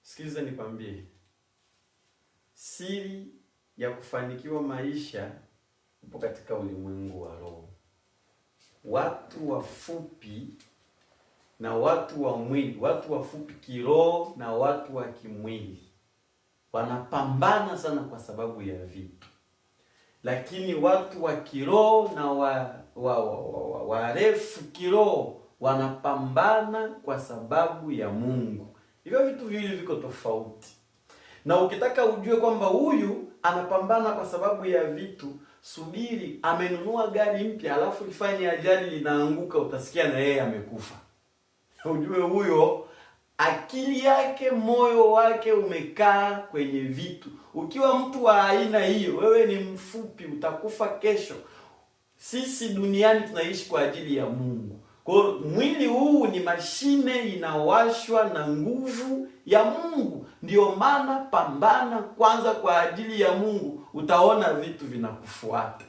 Sikiliza nikwambie, siri ya kufanikiwa maisha ipo katika ulimwengu wa roho. Watu wafupi na watu wa mwili, watu wafupi kiroho na watu wa kimwili wanapambana sana kwa sababu ya vitu, lakini watu wa kiroho na warefu kiroho wanapambana kwa sababu ya Mungu. Hivyo vitu viwili viko tofauti. Na ukitaka ujue kwamba huyu anapambana kwa sababu ya vitu, subiri amenunua gari mpya alafu lifanye ajali linaanguka, utasikia na yeye amekufa. Ujue huyo akili yake, moyo wake umekaa kwenye vitu. Ukiwa mtu wa aina hiyo, wewe ni mfupi, utakufa kesho. Sisi duniani tunaishi kwa ajili ya Mungu. Kwa mwili huu ni mashine inawashwa na nguvu ya Mungu. Ndio maana pambana kwanza kwa ajili ya Mungu, utaona vitu vinakufuata.